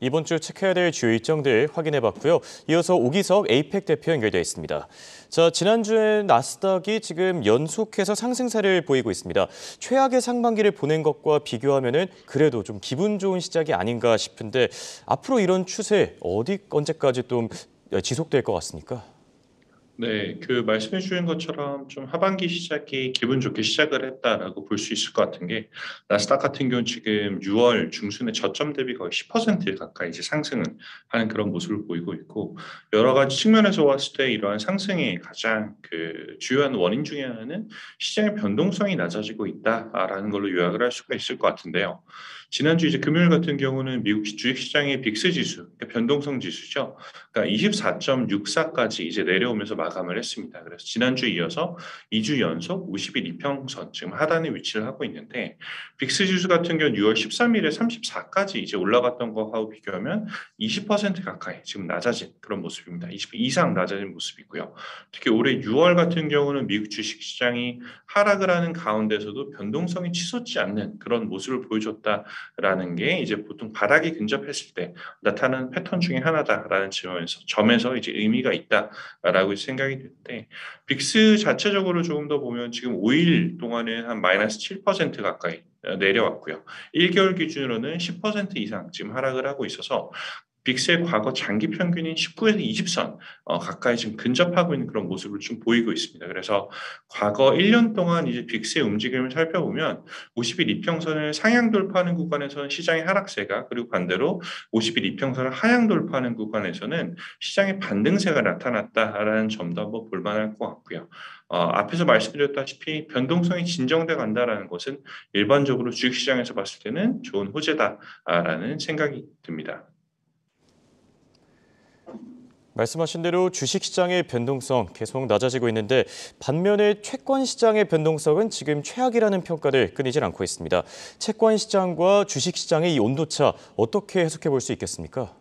이번 주 체크해야 될 주요 일정들 확인해봤고요. 이어서 오기석 에이펙 대표 연결되어 있습니다. 자, 지난주에 나스닥이 지금 연속해서 상승세를 보이고 있습니다. 최악의 상반기를 보낸 것과 비교하면은 그래도 좀 기분 좋은 시작이 아닌가 싶은데 앞으로 이런 추세 언제까지 좀 지속될 것 같습니까? 네, 말씀해 주신 것처럼 좀 하반기 시작이 기분 좋게 시작을 했다라고 볼 수 있을 것 같은 게 나스닥 같은 경우는 지금 6월 중순에 저점 대비 거의 10% 가까이 이제 상승을 하는 그런 모습을 보이고 있고 여러 가지 측면에서 봤을 때 이러한 상승의 가장 주요한 원인 중에 하나는 시장의 변동성이 낮아지고 있다라는 걸로 요약을 할 수가 있을 것 같은데요. 지난주 이제 금요일 같은 경우는 미국 주식시장의 빅스 지수, 그러니까 변동성 지수죠. 그러니까 24.64까지 이제 내려오면서 마감을 했습니다. 그래서 지난주에 이어서 2주 연속 50일 이평선 지금 하단에 위치를 하고 있는데 빅스 지수 같은 경우는 6월 13일에 34까지 이제 올라갔던 거하고 비교하면 20% 가까이 지금 낮아진 그런 모습입니다. 20% 이상 낮아진 모습이고요. 특히 올해 6월 같은 경우는 미국 주식시장이 하락을 하는 가운데서도 변동성이 치솟지 않는 그런 모습을 보여줬다라는 게 이제 보통 바닥이 근접했을 때 나타나는 패턴 중에 하나다라는 점에서 이제 의미가 있다라고 생각이 드는데 빅스 자체적으로 조금 더 보면 지금 5일 동안에 한 마이너스 7% 가까이 내려왔고요. 1개월 기준으로는 10% 이상 지금 하락을 하고 있어서 빅스의 과거 장기 평균인 19에서 20선 가까이 지금 근접하고 있는 그런 모습을 좀 보이고 있습니다. 그래서 과거 1년 동안 이제 빅스의 움직임을 살펴보면 50일 이평선을 상향 돌파하는 구간에서는 시장의 하락세가 그리고 반대로 50일 이평선을 하향 돌파하는 구간에서는 시장의 반등세가 나타났다라는 점도 한번 볼만할 것 같고요. 앞에서 말씀드렸다시피 변동성이 진정돼 간다라는 것은 일반적으로 주식시장에서 봤을 때는 좋은 호재다라는 생각이 듭니다. 말씀하신 대로 주식시장의 변동성 계속 낮아지고 있는데 반면에 채권시장의 변동성은 지금 최악이라는 평가를 끊이질 않고 있습니다. 채권시장과 주식시장의 이 온도차 어떻게 해석해 볼 수 있겠습니까?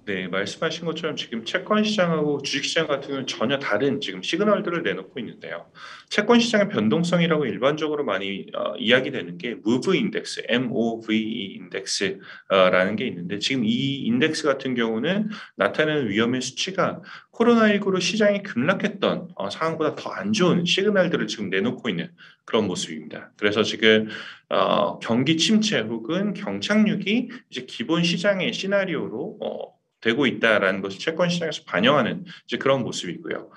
네, 말씀하신 것처럼 지금 채권 시장하고 주식 시장 같은 경우는 전혀 다른 지금 시그널들을 내놓고 있는데요. 채권 시장의 변동성이라고 일반적으로 많이 이야기되는 게 MOVE 인덱스, MOVE 인덱스라는 게 있는데 지금 이 인덱스 같은 경우는 나타내는 위험의 수치가 코로나19로 시장이 급락했던 상황보다 더 안 좋은 시그널들을 지금 내놓고 있는 그런 모습입니다. 그래서 지금 경기 침체 혹은 경착륙이 이제 기본 시장의 시나리오로 되고 있다라는 것을 채권 시장에서 반영하는 이제 그런 모습이고요.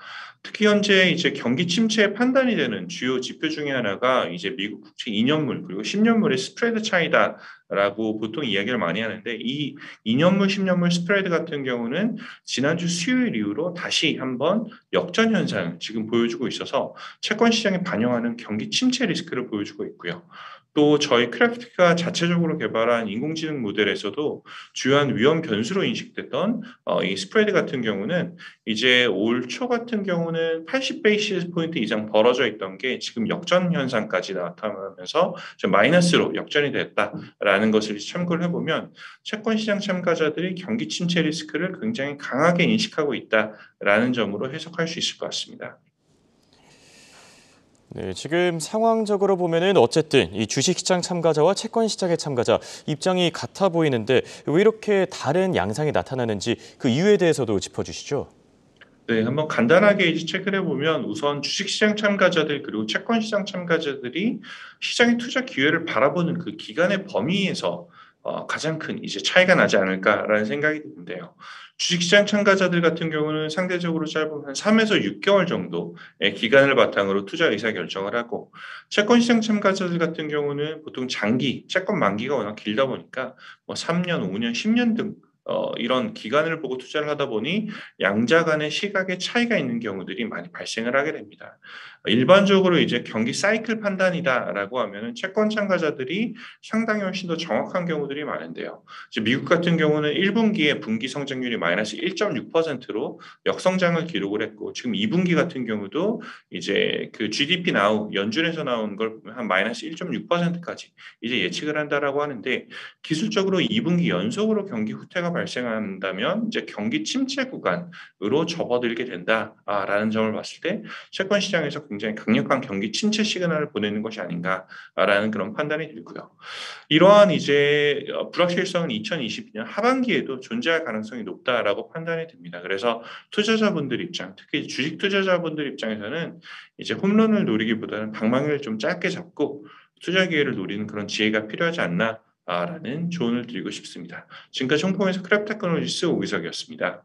특히 현재 이제 경기 침체의 판단이 되는 주요 지표 중에 하나가 이제 미국 국채 2년물 그리고 10년물의 스프레드 차이다라고 보통 이야기를 많이 하는데 이 2년물, 10년물 스프레드 같은 경우는 지난주 수요일 이후로 다시 한번 역전 현상을 지금 보여주고 있어서 채권 시장에 반영하는 경기 침체 리스크를 보여주고 있고요. 또 저희 크래프트가 자체적으로 개발한 인공지능 모델에서도 주요한 위험 변수로 인식됐던 이 스프레드 같은 경우는 이제 올 초 같은 경우는 80 베이시스 포인트 이상 벌어져 있던 게 지금 역전 현상까지 나타나면서 좀 마이너스로 역전이 됐다라는 것을 참고를 해보면 채권 시장 참가자들이 경기 침체 리스크를 굉장히 강하게 인식하고 있다라는 점으로 해석할 수 있을 것 같습니다. 네, 지금 상황적으로 보면은 어쨌든 이 주식시장 참가자와 채권시장의 참가자 입장이 같아 보이는데 왜 이렇게 다른 양상이 나타나는지 그 이유에 대해서도 짚어주시죠. 네, 한번 간단하게 이제 체크를 해보면 우선 주식시장 참가자들 그리고 채권시장 참가자들이 시장의 투자 기회를 바라보는 그 기간의 범위에서 가장 큰 이제 차이가 나지 않을까라는 생각이 드는데요. 주식시장 참가자들 같은 경우는 상대적으로 짧은 한 3에서 6개월 정도의 기간을 바탕으로 투자 의사 결정을 하고 채권시장 참가자들 같은 경우는 보통 장기, 채권 만기가 워낙 길다 보니까 뭐 3년, 5년, 10년 등 이런 기간을 보고 투자를 하다 보니 양자 간의 시각의 차이가 있는 경우들이 많이 발생을 하게 됩니다. 일반적으로 이제 경기 사이클 판단이다라고 하면은 채권 참가자들이 상당히 훨씬 더 정확한 경우들이 많은데요. 이제 미국 같은 경우는 1분기에 분기 성장률이 마이너스 1.6%로 역성장을 기록을 했고 지금 2분기 같은 경우도 이제 GDP 나우 연준에서 나온 걸 보면 한 마이너스 1.6%까지 이제 예측을 한다라고 하는데 기술적으로 2분기 연속으로 경기 후퇴가 발생한다면 이제 경기 침체 구간으로 접어들게 된다라는 점을 봤을 때 채권 시장에서 굉장히 강력한 경기 침체 시그널을 보내는 것이 아닌가라는 그런 판단이 들고요. 이러한 이제 불확실성은 2022년 하반기에도 존재할 가능성이 높다라고 판단이 됩니다. 그래서 투자자분들 입장, 특히 주식 투자자분들 입장에서는 이제 홈런을 노리기보다는 방망이를 좀 짧게 잡고 투자 기회를 노리는 그런 지혜가 필요하지 않나 라는 조언을 드리고 싶습니다. 지금까지 홍콩에서 크랩테크놀로지스 오기석이었습니다.